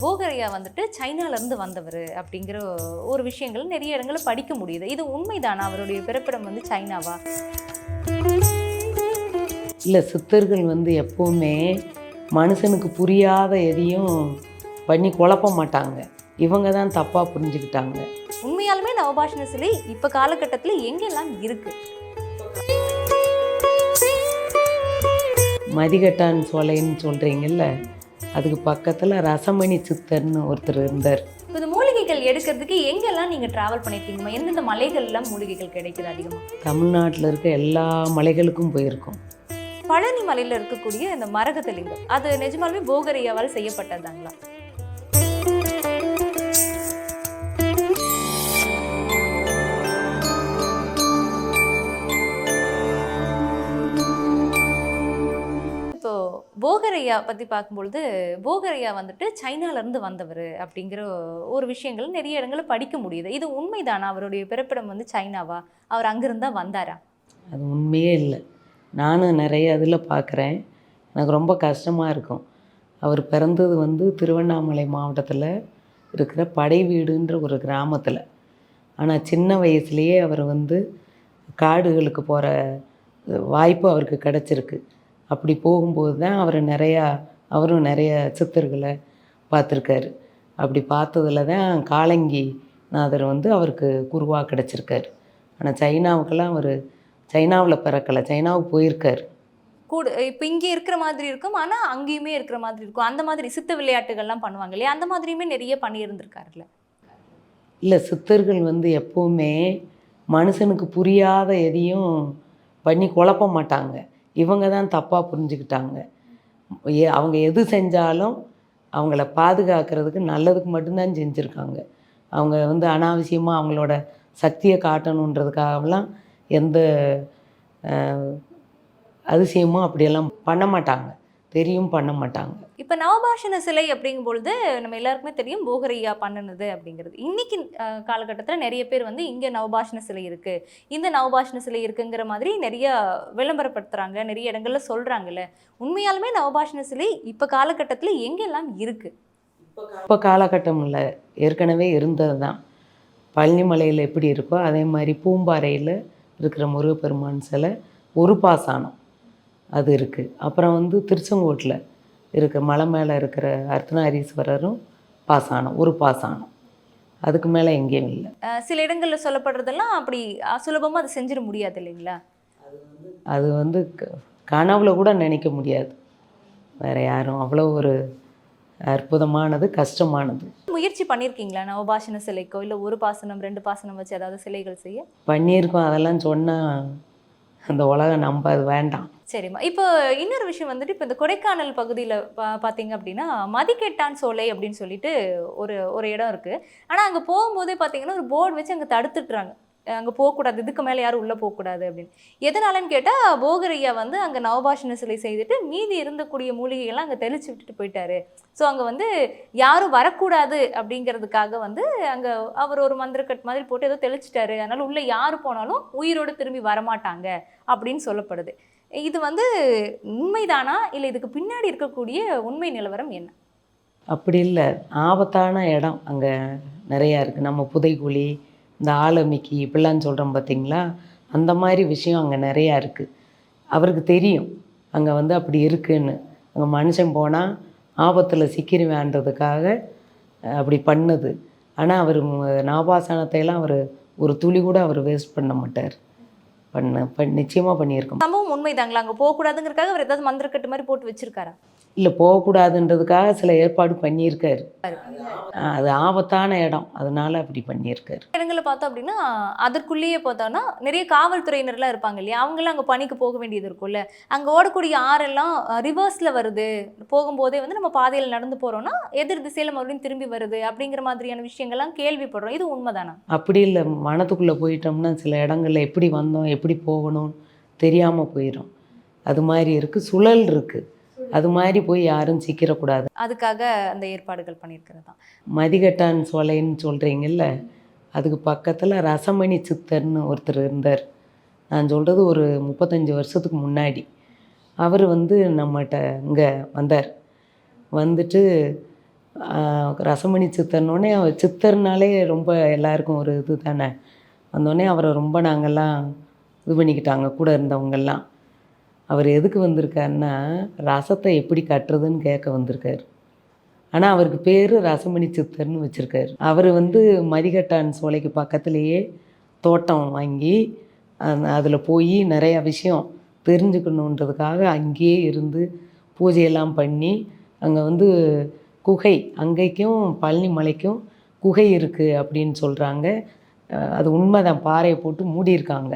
போகரையா வந்துட்டு சைனாலேருந்து வந்தவர் அப்படிங்கிற ஒரு விஷயங்கள் நிறைய இடங்களில் படிக்க முடியுது. இது உண்மைதானா? அவருடைய பிறப்பிடம் வந்து சைனாவா? இல்லை, சித்தர்கள் வந்து எப்போவுமே மனுஷனுக்கு புரியாத எதையும் பண்ணி குழப்ப மாட்டாங்க. இவங்க தான் தப்பாக புரிஞ்சுக்கிட்டாங்க. உண்மையாலுமே நவபாஷண சிலை இப்போ காலகட்டத்தில் எங்கெல்லாம் இருக்கு? மதிகட்டான் சோலைன்னு சொல்கிறீங்கல்ல, அதுக்கு பக்கத்தில் ரசமணி சித்தர்னு ஒருத்தர் இருந்தார். இந்த மூலிகைகள் எடுக்கிறதுக்கு எங்கெல்லாம் நீங்கள் ட்ராவல் பண்ணியிருக்கீங்கம்மா? எந்தெந்த மலைகள்லாம் மூலிகைகள் கிடைக்குது அதிகமாக? தமிழ்நாட்டில் இருக்க எல்லா மலைகளுக்கும் போயிருக்கோம். பழனி மலையில் இருக்கக்கூடிய இந்த மரகதலிங்கம் அது நிஜமாலுமே போகரையாவால் செய்யப்பட்டதாங்களா? இப்போ போகரையா பற்றி பார்க்கும்பொழுது போகரையா வந்துட்டு சைனாலேருந்து வந்தவர் அப்படிங்கிற ஒரு விஷயங்கள் நிறைய இடங்களில் படிக்க முடியுது. இது உண்மைதானா? அவருடைய பிறப்பிடம் வந்து சைனாவா? அவர் அங்கிருந்தா வந்தாரா? அது உண்மையே இல்லை. நானும் நிறைய இதில் பார்க்குறேன். எனக்கு ரொம்ப கஷ்டமாக இருக்கும். அவர் பிறந்தது வந்து திருவண்ணாமலை மாவட்டத்தில் இருக்கிற படைவீடுன்ற ஒரு கிராமத்தில். ஆனால் சின்ன வயசுலேயே அவர் வந்து காடுகளுக்கு போகிற வாய்ப்பு அவருக்கு கிடச்சிருக்கு. அப்படி போகும்போது தான் அவரும் நிறைய சித்தர்களை பார்த்துருக்காரு. அப்படி பார்த்ததுல தான் காலங்கி நாதர் வந்து அவருக்கு குருவாக கிடச்சிருக்காரு. ஆனால் சைனாவில் பிறக்கலை, சைனாவுக்கு போயிருக்கார். கூட இப்போ இங்கே இருக்கிற மாதிரி இருக்கும், ஆனால் அங்கேயுமே இருக்கிற மாதிரி இருக்கும். அந்த மாதிரி சித்த விளையாட்டுகள்லாம் பண்ணுவாங்க இல்லையா? அந்த மாதிரியுமே நிறைய பண்ணியிருந்திருக்காருல்ல. இல்லை, சித்தர்கள் வந்து எப்போவுமே மனுஷனுக்கு புரியாத எதையும் பண்ணி குழப்ப மாட்டாங்க. இவங்க தான் தப்பாக புரிஞ்சுக்கிட்டாங்க. அவங்க எது செஞ்சாலும் அவங்கள பாதுகாக்கிறதுக்கு நல்லதுக்கு மட்டும்தான் செஞ்சுருக்காங்க. அவங்க வந்து அனாவசியமாக அவங்களோட சக்தியை காட்டணுன்றதுக்காகலாம் எந்த அதிசயமும் அப்படியெல்லாம் பண்ண மாட்டாங்க, பண்ண மாட்டாங்க. இப்போ நவபாஷண சிலை அப்படிங்கும் பொழுது நம்ம எல்லாருக்குமே தெரியும் போகரையா பண்ணினது அப்படிங்கிறது. இன்னைக்கு காலகட்டத்தில் நிறைய பேர் வந்து இங்கே நவபாஷண சிலை இருக்குது, இந்த நவபாஷண சிலை இருக்குங்கிற மாதிரி நிறைய விளம்பரப்படுத்துகிறாங்க, நிறைய இடங்கள்ல சொல்கிறாங்கல்ல. உண்மையாலுமே நவபாஷண சிலை இப்போ காலகட்டத்தில் எங்கெல்லாம் இருக்குது? இப்போ காலகட்டம் இல்லை, ஏற்கனவே இருந்தது தான். பழனி மலையில் எப்படி இருக்கோ அதே மாதிரி பூம்பாறையில் இருக்கிற முருகப்பெருமான் சிலை ஒரு பாசானம் அது இருக்குது. அப்புறம் வந்து திருச்செங்கோட்டில் இருக்க மலை மேலே இருக்கிற அர்த்தநாரீஸ்வரரும் பாசானம், ஒரு பாசானம். அதுக்கு மேலே எங்கேயும் இல்லை. சில இடங்களில் சொல்லப்படுறதெல்லாம் அப்படி சுலபமாக அதை செஞ்சிட முடியாது இல்லைங்களா? அது வந்து கனவுல கூட நினைக்க முடியாது வேறு யாரும். அவ்வளோ ஒரு அற்புதமானது, கஷ்டமானது. முயற்சி பண்ணியிருக்கீங்களா நவபாஷண சிலைக்கோ, இல்லை ஒரு பாசனம் 2 பாசனம் வச்சு ஏதாவது சிலைகள் செய்ய? பண்ணியிருக்கோம். அதெல்லாம் சொன்னால் அந்த உலகம் நம்பாது, வேண்டாம். சரிம்மா. இப்போ இன்னொரு விஷயம் வந்துட்டு, இப்போ இந்த கொடைக்கானல் பகுதியில் பார்த்தீங்க அப்படின்னா மதிகெட்டான் சோலை அப்படின்னு சொல்லிட்டு ஒரு ஒரு இடம் இருக்குது. ஆனால் அங்கே போகும்போதே பார்த்தீங்கன்னா ஒரு போர்டு வச்சு அங்கே தடுத்துட்டுறாங்க, அங்கே போகக்கூடாது, இதுக்கு மேலே யாரும் உள்ளே போகக்கூடாது அப்படின்னு. எதனாலன்னு கேட்டால் போகரையா வந்து அங்கே நவபாஷண சிலை செய்துட்டு மீதி இருந்தக்கூடிய மூலிகைகள்லாம் அங்கே தெளிச்சு விட்டுட்டு போயிட்டாரு. ஸோ அங்கே வந்து யாரும் வரக்கூடாது அப்படிங்கிறதுக்காக வந்து அங்கே அவர் ஒரு மந்திரக்கட் மாதிரி போட்டு ஏதோ தெளிச்சிட்டாரு. அதனால் உள்ளே யார் போனாலும் உயிரோடு திரும்பி வரமாட்டாங்க அப்படின்னு சொல்லப்படுது. இது வந்து உண்மைதானா, இல்லை இதுக்கு பின்னாடி இருக்கக்கூடிய உண்மை நிலவரம் என்ன? அப்படி இல்லை, ஆபத்தான இடம் அங்கே நிறையா இருக்குது. நம்ம புதைக்குழி, இந்த ஆலமிக்கி இப்படிலாம் சொல்கிறோம் பார்த்தீங்களா, அந்த மாதிரி விஷயம் அங்கே நிறையா இருக்குது. அவருக்கு தெரியும் அங்கே வந்து அப்படி இருக்குன்னு. அங்கே மனுஷன் போனால் ஆபத்தில் சிக்கிருவேன்றதுக்காக அப்படி பண்ணுது. ஆனால் அவர் நவபாசனத்தையெல்லாம் அவர் ஒரு துளி கூட அவர் வேஸ்ட் பண்ண மாட்டார். நிச்சயமாக பண்ணியிருக்கோம். சம்பவம் உண்மைதாங்களா? அங்கே போகக்கூடாதுங்கிறதுக்காக அவர் ஏதாவது மந்திரக்கட்டு மாதிரி போட்டு வச்சிருக்காரா? இல்லை, போகக்கூடாதுன்றதுக்காக சில ஏற்பாடு பண்ணியிருக்காரு. அது ஆபத்தான இடம், அதனால அப்படி பண்ணியிருக்காரு. இடங்களை பார்த்தோம் அப்படின்னா அதற்குள்ளேயே பார்த்தோன்னா நிறைய காவல்துறையினர்லாம் இருப்பாங்க இல்லையா? அவங்களாம் அங்கே பணிக்கு போக வேண்டியது இருக்கும்ல. அங்கே ஓடக்கூடிய ஆறெல்லாம் ரிவர்ஸில் வருது, போகும்போதே வந்து நம்ம பாதையில் நடந்து போகிறோன்னா எதிர் திசையில் மறுபடியும் திரும்பி வருது அப்படிங்கிற மாதிரியான விஷயங்கள்லாம் கேள்விப்படுறோம். இது உண்மைதானா? அப்படி இல்லை, மனத்துக்குள்ளே போயிட்டோம்னா சில இடங்களில் எப்படி வந்தோம் எப்படி போகணும்னு தெரியாமல் போயிடும். அது மாதிரி இருக்குது, சுழல் இருக்குது. அது மாதிரி போய் யாரும் சிக்கிடக்கூடாது, அதுக்காக அந்த ஏற்பாடுகள் பண்ணியிருக்கிறது தான். மதிகட்டான் சோலைன்னு சொல்கிறீங்கல்ல, அதுக்கு பக்கத்தில் ரசமணி சித்தர்னு ஒருத்தர் இருந்தார். நான் சொல்கிறது ஒரு 35 வருஷத்துக்கு முன்னாடி. அவர் வந்து நம்மகிட்ட இங்கே வந்துட்டு ரசமணி சித்தர்னோடனே அவர் சித்தர்னாலே ரொம்ப எல்லாருக்கும் ஒரு இது தானே. வந்தோடனே அவரை ரொம்ப நாங்கள்லாம் இது பண்ணிக்கிட்டாங்க கூட இருந்தவங்கெல்லாம். அவர் எதுக்கு வந்திருக்காருன்னா ரசத்தை எப்படி கட்டுறதுன்னு கேட்க வந்திருக்காரு. ஆனால் அவருக்கு பேர் ரசமணி சித்தர்னு வச்சுருக்காரு. அவர் வந்து மதிகட்டான் சோலைக்கு பக்கத்துலேயே தோட்டம் வாங்கி அதில் போய் நிறையா விஷயம் தெரிஞ்சுக்கணுன்றதுக்காக அங்கேயே இருந்து பூஜையெல்லாம் பண்ணி அங்கே வந்து குகை, அங்கேக்கும் பழனி மலைக்கும் குகை இருக்குது அப்படின்னு சொல்கிறாங்க. அது உண்மைதான். பாறையை போட்டு மூடியிருக்காங்க.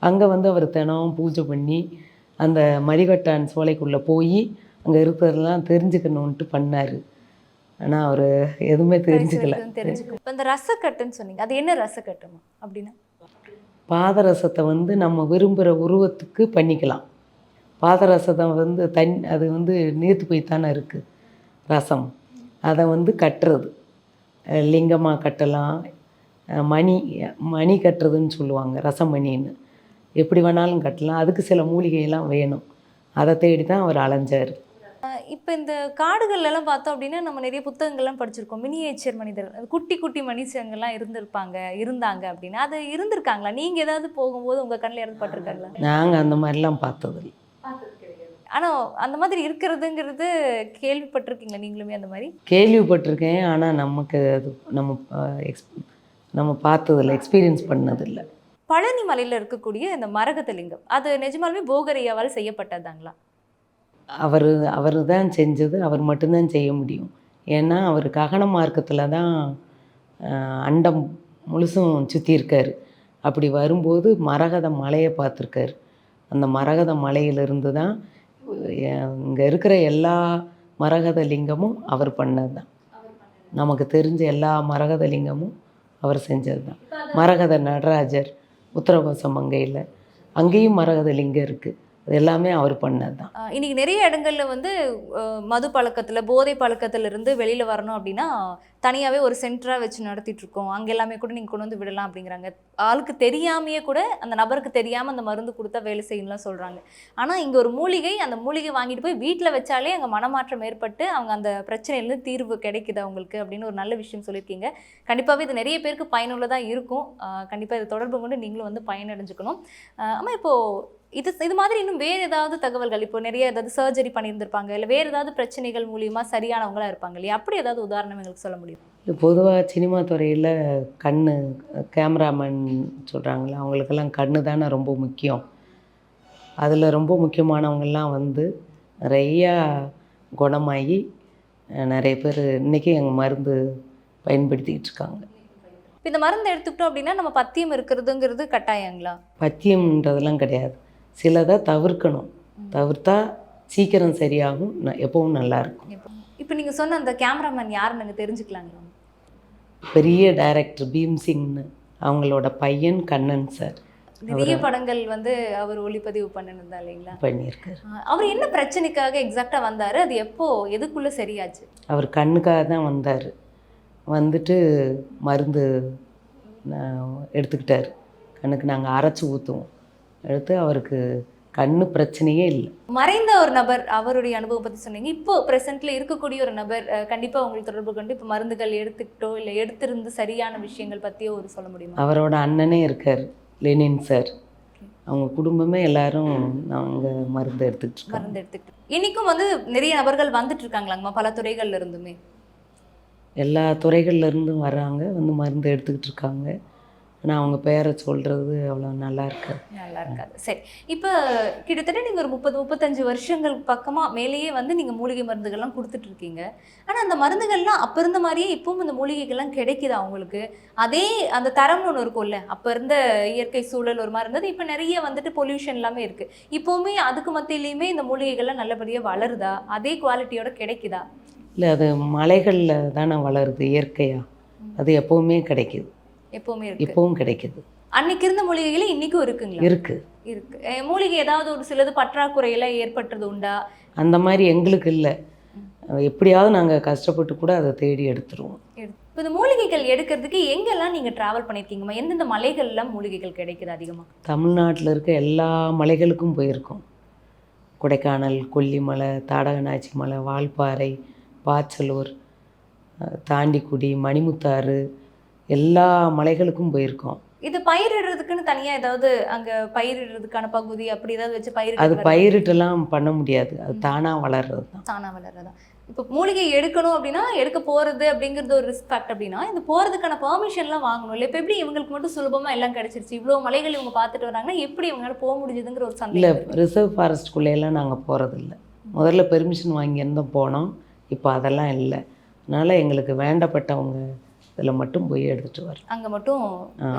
அங்கே வந்து அவர் தினம் பூஜை பண்ணி அந்த மதிகட்டான் சோலைக்குள்ளே போய் அங்கே இருக்கிறதெல்லாம் தெரிஞ்சுக்கணுன்ட்டு பண்ணார். ஆனால் அவர் எதுவுமே தெரிஞ்சுக்கல. இப்போ இந்த ரசக்கட்டுன்னு சொன்னீங்க, அது என்ன ரசக்கட்டுமா அப்படின்னா? பாதரசத்தை வந்து நம்ம விரும்புகிற உருவத்துக்கு பண்ணிக்கலாம். பாதரசத்தை வந்து அது வந்து நீர்த்து போய் தானே இருக்குது ரசம். அதை வந்து கட்டுறது, லிங்கமாக கட்டலாம், மணி கட்டுறதுன்னு சொல்லுவாங்க, ரசமணின்னு. எப்படி வேணாலும் கட்டலாம். அதுக்கு சில மூலிகையெல்லாம் வேணும். அதை தேடி தான் அவர் அலைஞ்சார். இப்போ இந்த காடுகள்லாம் பார்த்தோம் அப்படின்னா நம்ம நிறைய புத்தகங்கள்லாம் படிச்சிருக்கோம். மினியேச்சர் மனிதர்கள், குட்டி குட்டி மனுஷங்கள்லாம் இருந்தாங்க அப்படின்னா அது இருந்திருக்காங்களா? நீங்கள் ஏதாவது போகும்போது உங்கள் கண்ணில் யாராவது பட்டிருக்காங்களா? நாங்கள் அந்த மாதிரிலாம் பார்த்ததில்லை. ஆனால் அந்த மாதிரி இருக்கிறதுங்கிறது கேள்விப்பட்டிருக்கீங்களா நீங்களுமே? அந்த மாதிரி கேள்விப்பட்டிருக்கேன். ஆனால் நமக்கு அது நம்ம பார்த்ததில்லை, எக்ஸ்பீரியன்ஸ் பண்ணதில்லை. பழனி மலையில் இருக்கக்கூடிய இந்த மரகத லிங்கம் அது நிஜமாலுமே போகரையாவால் செய்யப்பட்டதாங்களா? அவர் தான் செஞ்சது. அவர் மட்டும்தான் செய்ய முடியும். ஏன்னா அவர் ககன மார்க்கத்தில் தான் அண்டம் முழுசும் சுற்றியிருக்கார். அப்படி வரும்போது மரகத மலையை பார்த்துருக்காரு. அந்த மரகத மலையிலிருந்து தான் இங்கே இருக்கிற எல்லா மரகத லிங்கமும் அவர் பண்ணது தான். நமக்கு தெரிஞ்ச எல்லா மரகத லிங்கமும் அவர் செஞ்சது தான். மரகத நடராஜர் உத்தரகோச மங்கையில் அங்கேயும் மரகத லிங்கம் இருக்குது. அது எல்லாமே அவர் பண்ணது தான். இன்றைக்கி நிறைய இடங்கள்ல வந்து மது பழக்கத்தில், போதை பழக்கத்தில் இருந்து வெளியில் வரணும் அப்படின்னா தனியாகவே ஒரு சென்டராக வச்சு நடத்திட்டு இருக்கோம். அங்கே எல்லாமே கூட நீங்கள் கொண்டு வந்து விடலாம் அப்படிங்கிறாங்க. ஆளுக்கு தெரியாமையே கூட, அந்த நபருக்கு தெரியாமல் அந்த மருந்து கொடுத்தா வேலை செய்யணும்லாம் சொல்கிறாங்க. ஆனால் இங்கே ஒரு மூலிகை, அந்த மூலிகை வாங்கிட்டு போய் வீட்டில் வச்சாலே அங்கே மனமாற்றம் ஏற்பட்டு அவங்க அந்த பிரச்சனையிலேருந்து தீர்வு கிடைக்குது அவங்களுக்கு அப்படின்னு ஒரு நல்ல விஷயம் சொல்லியிருக்கீங்க. கண்டிப்பாகவே இது நிறைய பேருக்கு பயனுள்ளதாக இருக்கும். கண்டிப்பாக இதை தொடர்பு கொண்டு நீங்களும் வந்து பயனடைஞ்சுக்கணும். ஆமாம், இப்போது இது மாதிரி இன்னும் வேறு ஏதாவது தகவல்கள், இப்போ நிறைய ஏதாவது சர்ஜரி பண்ணியிருந்திருப்பாங்க, இல்லை வேறு ஏதாவது பிரச்சனைகள் மூலியமாக சரியானவங்களாக இருப்பாங்க இல்லையா? அப்படி ஏதாவது உதாரணம் எங்களுக்கு சொல்ல முடியும்? பொதுவாக சினிமா துறையில் கண்ணு, கேமராமேன் சொல்கிறாங்களே, அவங்களுக்கெல்லாம் கண்ணு தானே ரொம்ப முக்கியம். அதில் ரொம்ப முக்கியமானவங்கெல்லாம் வந்து நிறையா குணமாகி நிறைய பேர் இன்றைக்கி எங்கள் மருந்து பயன்படுத்திக்கிட்டு இருக்காங்க. இப்போ இந்த மருந்து எடுத்துக்கிட்டோம் அப்படின்னா நம்ம பத்தியம் இருக்கிறதுங்கிறது கட்டாயங்களா? பத்தியம்ன்றதெல்லாம் கிடையாது. சிலதை தவிர்க்கணும். தவிர்த்தா சீக்கிரம் சரியாகும், எப்பவும் நல்லாயிருக்கும். இப்போ நீங்கள் சொன்ன அந்த கேமராமேன் யாருன்னு நாங்கள் தெரிஞ்சுக்கலாங்களா? பெரிய டைரக்டர் பீம்சிங்னு, அவங்களோட பையன் கண்ணன் சார். நிறைய படங்கள் வந்து அவர் ஒளிப்பதிவு பண்ணிருந்தா இல்லைங்களா? பண்ணியிருக்காரு. அவர் என்ன பிரச்சனைக்காக எக்ஸாக்டாக வந்தார்? அது எப்போ எதுக்குள்ளே சரியாச்சு? அவர் கண்ணுக்காக தான் வந்தார். வந்துட்டு மருந்து எடுத்துக்கிட்டார். கண்ணுக்கு நாங்கள் அரைச்சி ஊற்றுவோம். எடுத்து அவருக்கு கண்ணு பிரச்சனையே இல்லை. மறைந்த ஒரு நபர், அவருடைய அனுபவம் பற்றி சொன்னீங்க. இப்போ ப்ரெசென்ட்டில் இருக்கக்கூடிய ஒரு நபர் கண்டிப்பாக உங்களுக்கு தொடர்பு கொண்டு இப்போ மருந்துகள் எடுத்துக்கிட்டோ இல்லை எடுத்திருந்து சரியான விஷயங்கள் பற்றியோ ஒரு சொல்ல முடியுமா? அவரோட அண்ணனே இருக்கார், லெனின் சார். அவங்க குடும்பமே எல்லாரும் நாங்கள் மருந்து எடுத்துக்கிட்டு இன்றைக்கும் வந்து நிறைய நபர்கள் வந்துட்டு இருக்காங்களாங்கம்மா, பல துறைகள்ல இருந்துமே? எல்லா துறைகள்லேருந்தும் வர்றாங்க, வந்து மருந்து எடுத்துக்கிட்டு இருக்காங்க. ஆனால் அவங்க பேரை சொல்கிறது அவ்வளோ நல்லா இருக்காது. சரி, இப்போ கிட்டத்தட்ட நீங்கள் ஒரு 30-35 வருஷங்கள் பக்கமாக மேலேயே வந்து நீங்கள் மூலிகை மருந்துகள்லாம் கொடுத்துட்ருக்கீங்க. ஆனால் அந்த மருந்துகள்லாம் அப்போ இருந்த மாதிரியே இப்பவும் இந்த மூலிகைகள்லாம் கிடைக்குது அவங்களுக்கு? அதே அந்த தரம்னு ஒன்று இருக்கும்ல, அப்போ இருந்த இயற்கை சூழல் ஒரு மாதிரி இருந்தது, இப்போ நிறைய வந்துட்டு பொல்யூஷன் எல்லாமே இருக்குது. இப்போவுமே அதுக்கு மத்தியிலையுமே இந்த மூலிகைகள்லாம் நல்லபடியாக வளருதா? அதே குவாலிட்டியோட கிடைக்குதா? இல்லை, அது மலைகளில் தானே வளருது இயற்கையாக. அது எப்போவுமே கிடைக்குது. எப்பவும் கிடைக்குது. அன்னைக்கு இருந்த மூலிகைகளே இன்னைக்கும் இருக்குங்களா? இருக்கு. மூலிகை ஏதாவது ஒரு சிலது பற்றாக்குறையெல்லாம் ஏற்பட்டது உண்டா? அந்த மாதிரி எங்களுக்கு இல்லை. எப்படியாவது நாங்கள் கஷ்டப்பட்டு கூட அதை தேடி எடுத்துருவோம். இப்போ இந்த மூலிகைகள் எடுக்கிறதுக்கு எங்கெல்லாம் நீங்கள் ட்ராவல் பண்ணியிருக்கீங்கம்மா? எந்தெந்த மலைகள்லாம் மூலிகைகள் கிடைக்குது அதிகமாக? தமிழ்நாட்டில் இருக்க எல்லா மலைகளுக்கும் போயிருக்கோம். கொடைக்கானல், கொல்லிமலை, தாடகநாச்சி மலை, வால்பாறை, பாச்சலூர், தாண்டிக்குடி, மணிமுத்தாறு எல்லா மலைகளுக்கும் போயிருக்கோம். இது பயிரிடுறதுக்குன்னு தனியா ஏதாவது அங்க பயிரிடுறதுக்கான பகுதி அப்படி ஏதாவது வச்சு அது பயிரிட்டு பயிரிட்டெல்லாம் பண்ண முடியாது. அது தானாக வளர்றது தான். தானா வளர்றதா? இப்போ மூலிகை எடுக்கணும் அப்படின்னா எடுக்க போறது அப்படிங்கிறது ஒரு ரிஸ்க் ஃபேக்ட் அப்படின்னா இந்த போறதுக்கான பெர்மிஷன்லாம் வாங்கணும் இல்லை? இப்போ எப்படி இவங்களுக்கு மட்டும் சுலபமா எல்லாம் கிடைச்சிருச்சு? இவ்வளோ மலைகள் இவங்க பார்த்துட்டு வராங்கன்னா எப்படி இவங்களால போக முடிஞ்சதுங்கிற ஒரு இல்லை, சந்தேகம் இருக்கு. ரிசர்வ் ஃபாரஸ்ட்குள்ளேயெல்லாம் நாங்கள் போகிறதில்ல. முதல்ல பெர்மிஷன் வாங்கியிருந்தோம் போனோம். இப்போ அதெல்லாம் இல்லை. அதனால் எங்களுக்கு வேண்டப்பட்டவங்க இதில் மட்டும் போய் எடுத்துகிட்டு வரோம். அங்க மட்டும்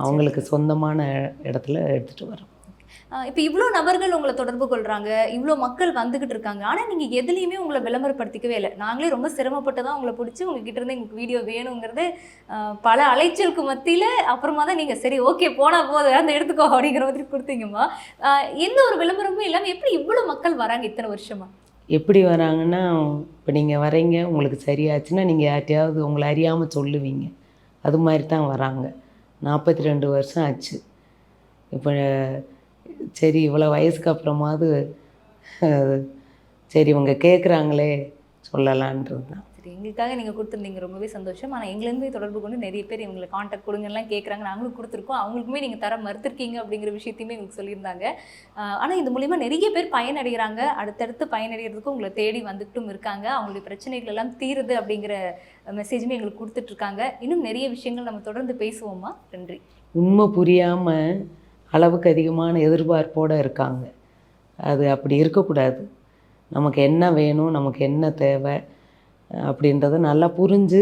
அவங்களுக்கு சொந்தமான இடத்துல எடுத்துகிட்டு வரோம். இப்போ இவ்வளோ நபர்கள் உங்களை தொடர்பு கொள்றாங்க, இவ்வளோ மக்கள் வந்துகிட்டு இருக்காங்க, ஆனா நீங்க எதுலையுமே உங்களை விளம்பரப்படுத்திக்கவே இல்லை. நாங்களே ரொம்ப சிரமப்பட்டு தான் உங்களை பிடிச்சி உங்ககிட்ட இருந்து எங்களுக்கு வீடியோ வேணுங்கிறது பல அலைச்சலுக்கு மத்தியில அப்புறமா தான் நீங்க சரி ஓகே போனா போதும் அந்த எடுத்துக்கோ அப்படிங்கிற மாதிரி கொடுத்தீங்கம்மா. எந்த ஒரு விளம்பரமும் இல்லாமல் எப்படி இவ்வளோ மக்கள் வராங்க இத்தனை வருஷமா? எப்படி வராங்கன்னா, இப்போ நீங்கள் வரீங்க, உங்களுக்கு சரியாச்சுன்னா நீங்கள் யார்ட்டையாவது உங்களை அறியாமல் சொல்லுவீங்க. அது மாதிரி தான் வராங்க. 42 வருஷம் ஆச்சு. இப்போ சரி இவ்வளோ வயசுக்கு அப்புறமாவது சரி இவங்க கேட்குறாங்களே சொல்லலான்றது தான். சரி, எங்களுக்காக நீங்கள் கொடுத்துருந்தீங்க, ரொம்பவே சந்தோஷம். ஆனால் எங்கேருந்து தொடர்பு கொண்டு நிறைய பேர் இவங்களை காண்டாக்ட் கொடுங்கலாம் கேட்குறாங்க. நாங்களும் கொடுத்துருக்கோம். அவங்களுக்குமே நீங்கள் தர மறுத்துருக்கீங்க அப்படிங்கிற விஷயத்தையுமே எங்களுக்கு சொல்லியிருந்தாங்க. ஆனால் இது மூலிமா நிறைய பேர் பயனடைகிறாங்க. அடுத்தடுத்து பயனடைகிறதுக்கு உங்களை தேடி வந்துட்டும் இருக்காங்க. அவங்களுடைய பிரச்சனைகள் எல்லாம் தீருது அப்படிங்கிற மெசேஜுமே எங்களுக்கு கொடுத்துட்ருக்காங்க. இன்னும் நிறைய விஷயங்கள் நம்ம தொடர்ந்து பேசுவோம்மா. நன்றி. உண்மை புரியாமல் அளவுக்கு அதிகமான எதிர்பார்ப்போடு இருக்காங்க. அது அப்படி இருக்கக்கூடாது. நமக்கு என்ன வேணும், நமக்கு என்ன தேவை அப்படின்றத நல்லா புரிஞ்சு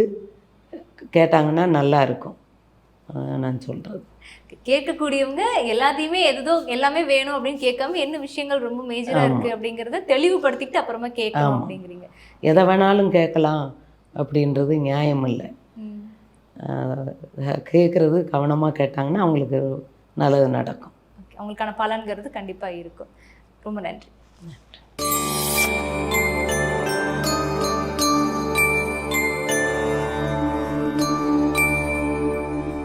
கேட்டாங்கன்னா நல்லா இருக்கும் நான் சொல்கிறது. கேட்கக்கூடியவங்க எல்லாத்தையுமே எதோ எல்லாமே வேணும் அப்படின்னு கேட்காம என்ன விஷயங்கள் ரொம்ப மேஜராக இருக்குது அப்படிங்கிறத தெளிவுபடுத்திக்கிட்டு அப்புறமா கேட்கலாம் அப்படிங்கிறீங்க. எதை வேணாலும் கேட்கலாம் அப்படின்றது நியாயம் இல்லை. கேட்குறது கவனமாக கேட்டாங்கன்னா அவங்களுக்கு நல்லது நடக்கும். அவங்களுக்கான பலன்கிறது கண்டிப்பாக இருக்கும். ரொம்ப நன்றி.